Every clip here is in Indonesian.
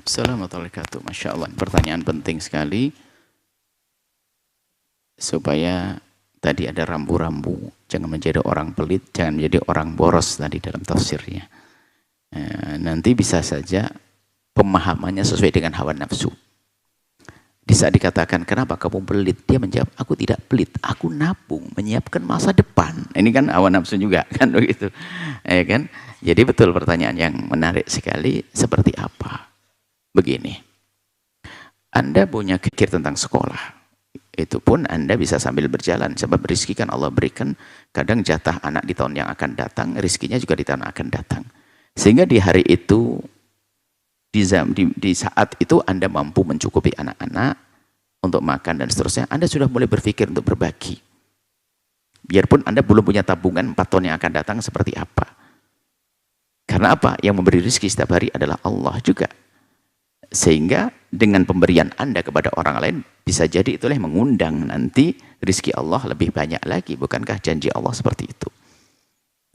Assalamualaikum warahmatullahi wabarakatuh. Masya Allah, pertanyaan penting sekali supaya tadi ada rambu-rambu, jangan menjadi orang pelit, jangan menjadi orang boros tadi dalam tafsirnya. Nanti bisa saja pemahamannya sesuai dengan hawa nafsu. Di saat dikatakan, kenapa kamu pelit? Dia menjawab, aku tidak pelit, aku nabung, menyiapkan masa depan. Ini kan hawa nafsu juga, kan begitu. Kan? Jadi betul pertanyaan yang menarik sekali, seperti apa? Begini, Anda punya pikir tentang sekolah, itu pun Anda bisa sambil berjalan, sebab rezeki kan Allah berikan, kadang jatah anak di tahun yang akan datang, rezekinya juga di tahun yang akan datang. Sehingga di hari itu, di saat itu Anda mampu mencukupi anak-anak untuk makan dan seterusnya, Anda sudah mulai berpikir untuk berbagi. Biarpun Anda belum punya tabungan 4 tahun yang akan datang seperti apa. Karena apa? Yang memberi rezeki setiap hari adalah Allah juga. Sehingga dengan pemberian Anda kepada orang lain, bisa jadi itulah yang mengundang nanti rezeki Allah lebih banyak lagi. Bukankah janji Allah seperti itu?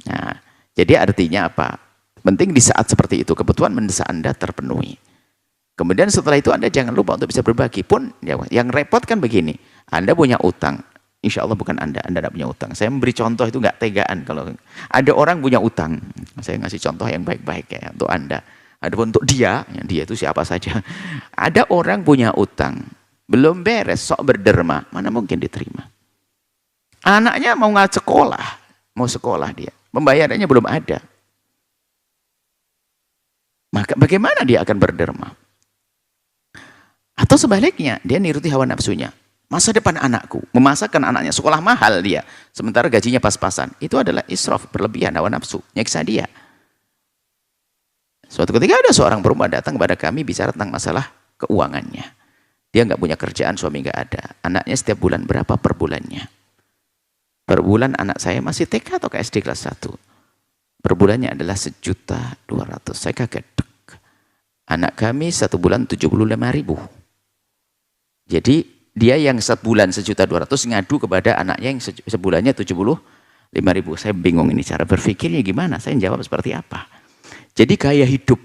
Nah, jadi artinya apa? Penting di saat seperti itu, kebutuhan mendesak Anda terpenuhi. Kemudian setelah itu Anda jangan lupa untuk bisa berbagi. Pun yang repot kan begini, Anda punya utang. Insya Allah bukan Anda tidak punya utang. Saya memberi contoh itu nggak tegaan. Kalau ada orang punya utang, saya ngasih contoh yang baik-baik ya untuk Anda. Adapun untuk dia itu siapa saja. Ada orang punya utang, belum beres, sok berderma, mana mungkin diterima. Anaknya mau sekolah dia, pembayarannya belum ada. Maka bagaimana dia akan berderma? Atau sebaliknya, dia niruti hawa nafsunya. Masa depan anakku, memasakkan anaknya sekolah mahal dia, sementara gajinya pas-pasan. Itu adalah israf, berlebihan, hawa nafsu, nyiksa dia. Suatu ketika ada seorang perempuan datang kepada kami bicara tentang masalah keuangannya. Dia nggak punya kerjaan, suami nggak ada. Anaknya setiap bulan berapa per bulannya? Per bulan anak saya masih TK atau ke SD kelas 1. Per bulannya adalah 1.200.000. Saya kaget. Anak kami 1 bulan 75.000. Jadi dia yang sebulan 1.200.000 ngadu kepada anaknya yang sebulannya 75.000. Saya bingung ini cara berpikirnya gimana? Saya jawab seperti apa? Jadi gaya hidup.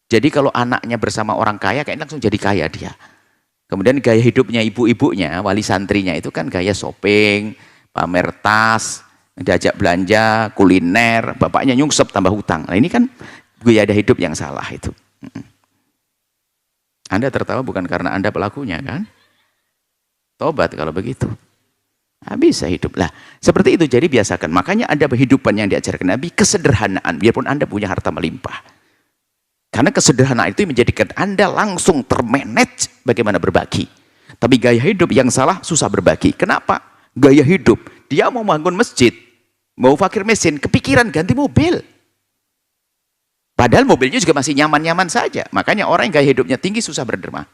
Jadi kalau anaknya bersama orang kaya, kayaknya langsung jadi kaya dia. Kemudian gaya hidupnya ibu-ibunya, wali santrinya itu kan gaya shopping, pamer tas, diajak belanja, kuliner, bapaknya nyungsep tambah hutang. Nah ini kan gaya hidup yang salah itu. Anda tertawa bukan karena Anda pelakunya kan? Tobat kalau begitu. Bisa hidup lah seperti itu. Jadi biasakan, makanya ada kehidupan yang diajarkan Nabi, kesederhanaan, biarpun Anda punya harta melimpah, karena kesederhanaan itu menjadikan Anda langsung termanage bagaimana berbagi. Tapi gaya hidup yang salah susah berbagi. Kenapa? Gaya hidup dia mau bangun masjid, mau fakir miskin, kepikiran ganti mobil, padahal mobilnya juga masih nyaman-nyaman saja. Makanya orang yang gaya hidupnya tinggi susah berderma.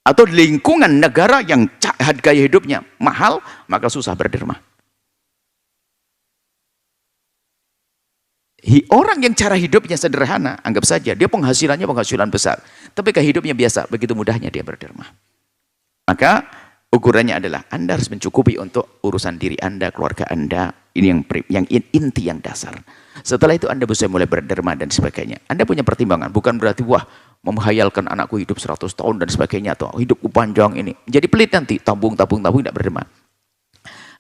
Atau di lingkungan negara yang gaya hidupnya mahal, maka susah berderma. Orang yang cara hidupnya sederhana, anggap saja dia penghasilan besar, tapi gaya hidupnya biasa, begitu mudahnya dia berderma. Maka ukurannya adalah Anda harus mencukupi untuk urusan diri Anda, keluarga Anda. Ini yang inti, yang dasar. Setelah itu Anda bisa mulai berderma dan sebagainya. Anda punya pertimbangan, bukan berarti wah menghayalkan anakku hidup 100 tahun dan sebagainya, atau hidupku panjang ini. Jadi pelit nanti, tabung tidak berderma.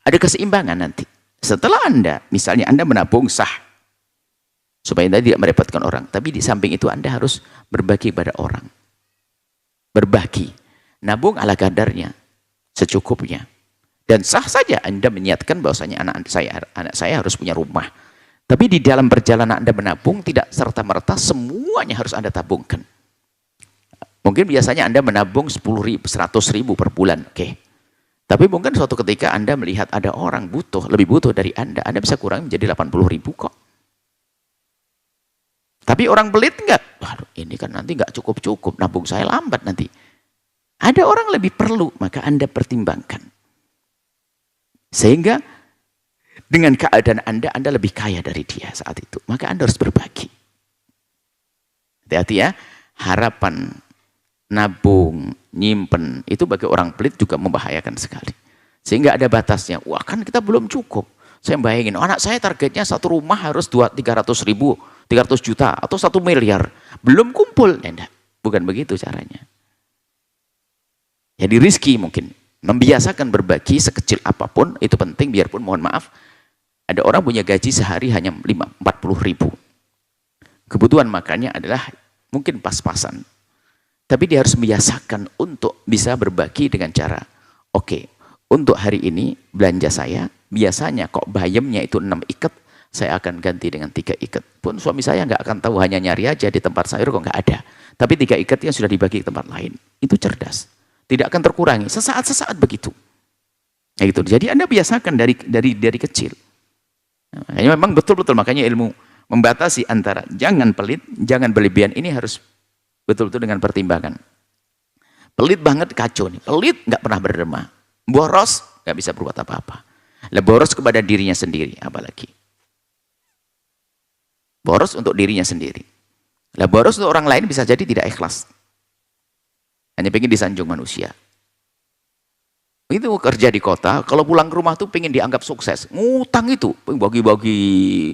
Ada keseimbangan nanti. Setelah Anda, misalnya Anda menabung sah, supaya Anda tidak merepotkan orang. Tapi di samping itu Anda harus berbagi pada orang. Berbagi. Nabung ala kadarnya, secukupnya. Dan sah saja Anda menyatakan bahwasanya anak saya harus punya rumah. Tapi di dalam perjalanan Anda menabung, tidak serta-merta semuanya harus Anda tabungkan. Mungkin biasanya Anda menabung 100.000 per bulan. Oke. Tapi mungkin suatu ketika Anda melihat ada orang lebih butuh dari Anda bisa kurang menjadi 80.000 kok. Tapi orang pelit enggak? Waduh, ini kan nanti enggak cukup-cukup, nabung saya lambat nanti. Ada orang lebih perlu, maka Anda pertimbangkan. Sehingga dengan keadaan Anda lebih kaya dari dia saat itu. Maka Anda harus berbagi. Hati-hati ya. Harapan nabung, nyimpen, itu bagi orang pelit juga membahayakan sekali. Sehingga ada batasnya. Wah kan kita belum cukup. Saya bayangin, anak saya targetnya satu rumah harus 300 ribu, 300 juta, atau 1 miliar. Belum kumpul. Ya, enggak. Bukan begitu caranya. Jadi rizki mungkin. Membiasakan berbagi sekecil apapun, itu penting, biarpun mohon maaf, ada orang punya gaji sehari hanya 40 ribu. Kebutuhan makannya adalah mungkin pas-pasan. Tapi dia harus membiasakan untuk bisa berbagi dengan cara, oke, untuk hari ini belanja saya, biasanya kok bayamnya itu 6 ikat, saya akan ganti dengan 3 ikat. Pun suami saya nggak akan tahu, hanya nyari aja di tempat sayur kok nggak ada. Tapi 3 ikatnya sudah dibagi ke tempat lain. Itu cerdas. Tidak akan terkurangi. Sesaat-sesaat begitu. Nah, gitu. Jadi Anda biasakan dari kecil. Nah, memang betul-betul, makanya ilmu membatasi antara jangan pelit, jangan berlebihan, ini harus betul-betul dengan pertimbangan. Pelit banget kacau nih. Pelit nggak pernah berderma. Boros nggak bisa berbuat apa-apa. Lah boros kepada dirinya sendiri, apalagi. Boros untuk dirinya sendiri. Lah boros untuk orang lain bisa jadi tidak ikhlas. Hanya pengen disanjung manusia. Itu kerja di kota, kalau pulang ke rumah tuh pengen dianggap sukses. Ngutang itu, bagi-bagi,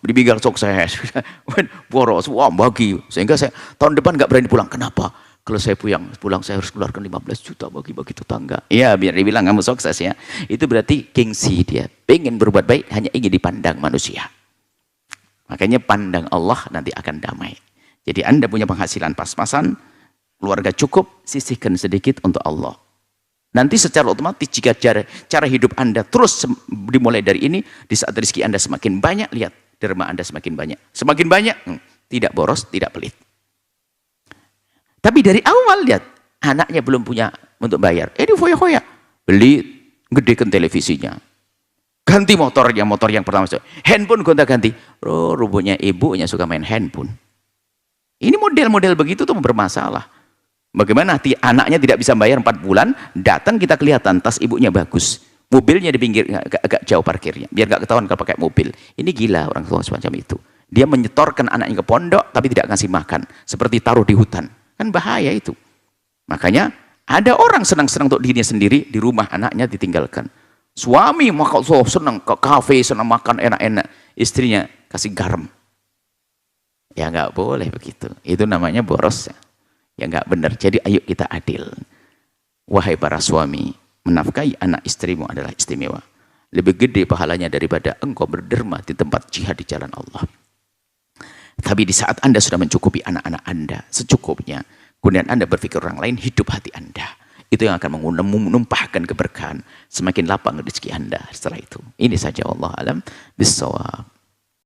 dibilang sukses. Boros, wah bagi. Sehingga saya tahun depan nggak berani pulang. Kenapa? Kalau saya pulang saya harus keluarkan 15 juta bagi-bagi tetangga. Iya, biar dibilang kamu sukses ya. Itu berarti gengsi dia. Pengen berbuat baik, hanya ingin dipandang manusia. Makanya pandang Allah nanti akan damai. Jadi Anda punya penghasilan pas-pasan, keluarga cukup, sisihkan sedikit untuk Allah. Nanti secara otomatis jika cara hidup Anda terus dimulai dari ini, di saat rezeki Anda semakin banyak, lihat derma Anda semakin banyak. Semakin banyak, tidak boros, tidak pelit. Tapi dari awal lihat, anaknya belum punya untuk bayar. Ini foya-foya. Beli, gedekan televisinya. Ganti motornya, motor yang pertama. Handphone gonta-ganti. Oh, rupanya ibunya suka main handphone. Ini model-model begitu tuh bermasalah. Bagaimana anaknya tidak bisa bayar 4 bulan, datang kita kelihatan tas ibunya bagus. Mobilnya di pinggir, agak jauh parkirnya. Biar gak ketahuan kalau pakai mobil. Ini gila orang tua semacam itu. Dia menyetorkan anaknya ke pondok, tapi tidak ngasih makan. Seperti taruh di hutan. Kan bahaya itu. Makanya ada orang senang-senang untuk dirinya sendiri, di rumah anaknya ditinggalkan. Suami makan senang ke kafe, senang makan enak-enak. Istrinya kasih garam. Ya nggak boleh begitu. Itu namanya boros ya. Ya nggak benar. Jadi ayo kita adil. Wahai para suami, menafkahi anak istrimu adalah istimewa. Lebih gede pahalanya daripada engkau berderma di tempat jihad di jalan Allah. Tapi di saat Anda sudah mencukupi anak-anak Anda secukupnya, kemudian Anda berpikir orang lain, hidup hati Anda. Itu yang akan menumpahkan keberkahan. Semakin lapang rezeki Anda setelah itu. Ini saja, wallahu alam bissawab.